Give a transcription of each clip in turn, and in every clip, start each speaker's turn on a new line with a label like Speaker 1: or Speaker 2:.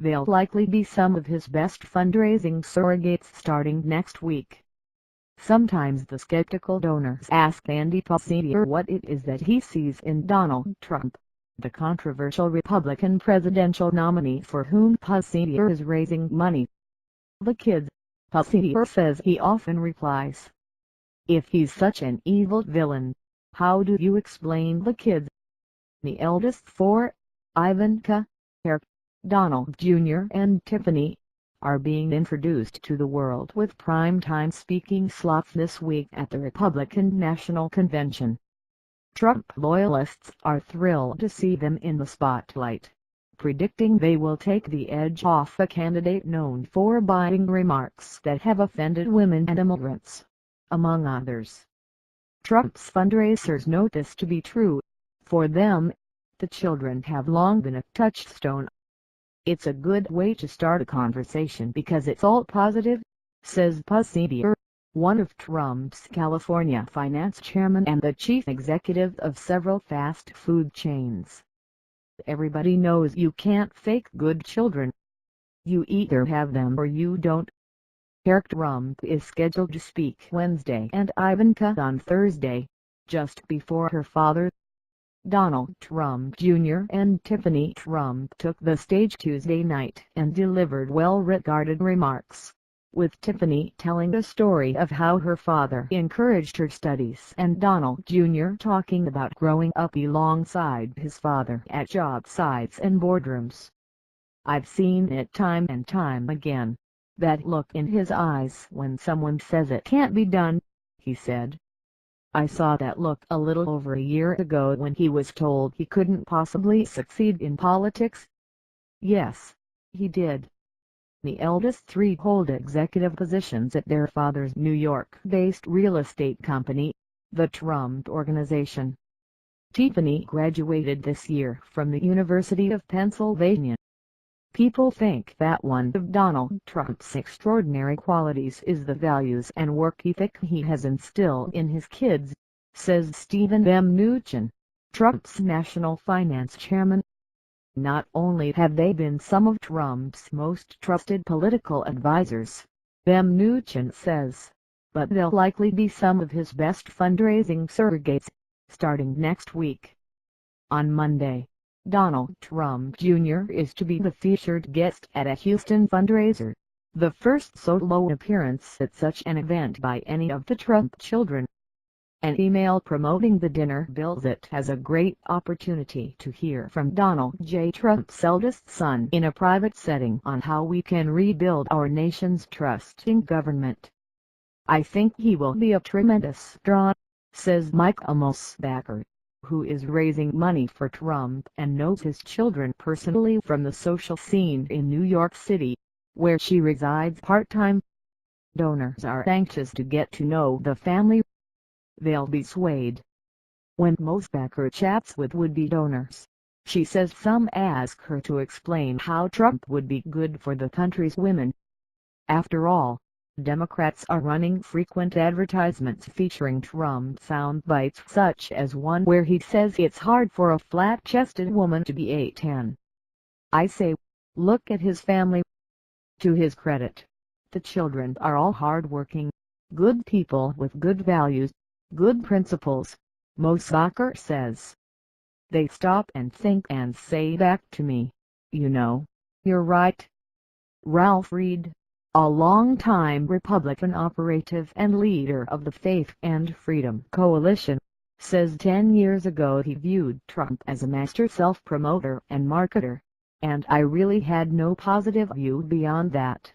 Speaker 1: they'll likely be some of his best fundraising surrogates starting next week. Sometimes the skeptical donors ask Andy Pacinier what it is that he sees in Donald Trump, the controversial Republican presidential nominee for whom Pacinier is raising money. The kids, Pacinier says he often replies. If he's such an evil villain, how do you explain the kids? The eldest four, Ivanka, Eric, Donald Jr. and Tiffany, are being introduced to the world with prime-time speaking slots this week at the Republican National Convention. Trump loyalists are thrilled to see them in the spotlight, predicting they will take the edge off a candidate known for biting remarks that have offended women and immigrants, among others. Trump's fundraisers note this to be true. For them, the children have long been a touchstone. It's a good way to start a conversation because it's all positive, says Pacinier, one of Trump's California finance chairman and the chief executive of several fast food chains. Everybody knows you can't fake good children. You either have them or you don't. Eric Trump is scheduled to speak Wednesday and Ivanka on Thursday, just before her father, Donald Trump Jr. and Tiffany Trump took the stage Tuesday night and delivered well-regarded remarks, with Tiffany telling a story of how her father encouraged her studies and Donald Jr. talking about growing up alongside his father at job sites and boardrooms. I've seen it time and time again, that look in his eyes when someone says it can't be done, he said. I saw that look a little over a year ago when he was told he couldn't possibly succeed in politics. Yes, he did. The eldest three hold executive positions at their father's New York-based real estate company, the Trump Organization. Tiffany graduated this year from the University of Pennsylvania. People think that one of Donald Trump's extraordinary qualities is the values and work ethic he has instilled in his kids, says Steven Mnuchin, Trump's national finance chairman. Not only have they been some of Trump's most trusted political advisors, Mnuchin says, but they'll likely be some of his best fundraising surrogates, starting next week. On Monday, Donald Trump Jr. is to be the featured guest at a Houston fundraiser, the first solo appearance at such an event by any of the Trump children. An email promoting the dinner bills it as a great opportunity to hear from Donald J. Trump's eldest son in a private setting on how we can rebuild our nation's trust in government. I think he will be a tremendous draw, says Mike Mosbacher, who is raising money for Trump and knows his children personally from the social scene in New York City, where she resides part-time. Donors are anxious to get to know the family. They'll be swayed. When Mosbacher chats with would-be donors, she says some ask her to explain how Trump would be good for the country's women. After all, Democrats are running frequent advertisements featuring Trump soundbites such as one where he says it's hard for a flat-chested woman to be 8'10". I say, look at his family. To his credit, the children are all hard-working, good people with good values, good principles, Mosbacher says. They stop and think and say back to me, you know, you're right. Ralph Reed, a longtime Republican operative and leader of the Faith and Freedom Coalition, says 10 years ago he viewed Trump as a master self-promoter and marketer, and I really had no positive view beyond that.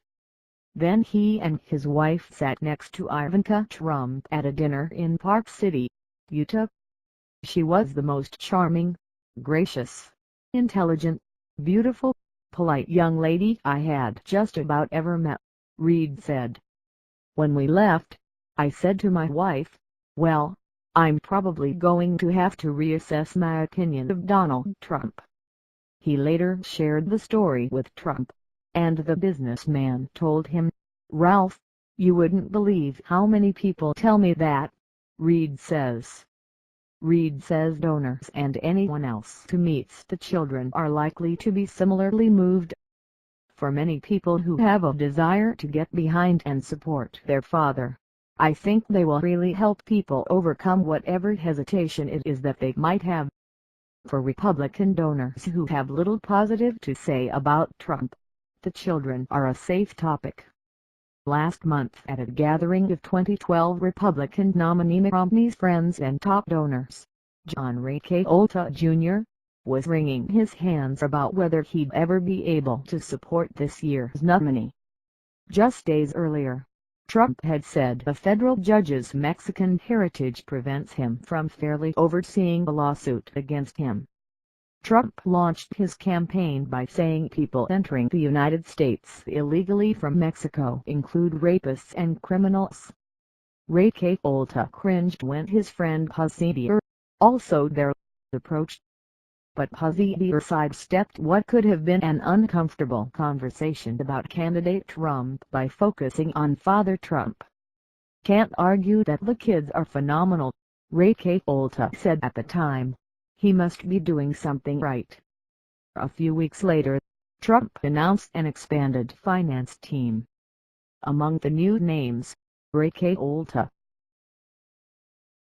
Speaker 1: Then he and his wife sat next to Ivanka Trump at a dinner in Park City, Utah. She was the most charming, gracious, intelligent, beautiful, polite young lady I had just about ever met, Reed said. When we left, I said to my wife, well, I'm probably going to have to reassess my opinion of Donald Trump. He later shared the story with Trump, and the businessman told him, Ralph, you wouldn't believe how many people tell me that, Reed says. Reed says donors and anyone else who meets the children are likely to be similarly moved. For many people who have a desire to get behind and support their father, I think they will really help people overcome whatever hesitation it is that they might have. For Republican donors who have little positive to say about Trump, the children are a safe topic. Last month at a gathering of 2012 Republican nominee Mitt Romney's friends and top donors, John Rakolta Jr. was wringing his hands about whether he'd ever be able to support this year's nominee. Just days earlier, Trump had said a federal judge's Mexican heritage prevents him from fairly overseeing a lawsuit against him. Trump launched his campaign by saying people entering the United States illegally from Mexico include rapists and criminals. Rakolta cringed when his friend Hasidier, also there, approached. But Hasidier sidestepped what could have been an uncomfortable conversation about candidate Trump by focusing on Father Trump. "Can't argue that the kids are phenomenal," Rakolta said at the time. "He must be doing something right." A few weeks later, Trump announced an expanded finance team. Among the new names, Rakolta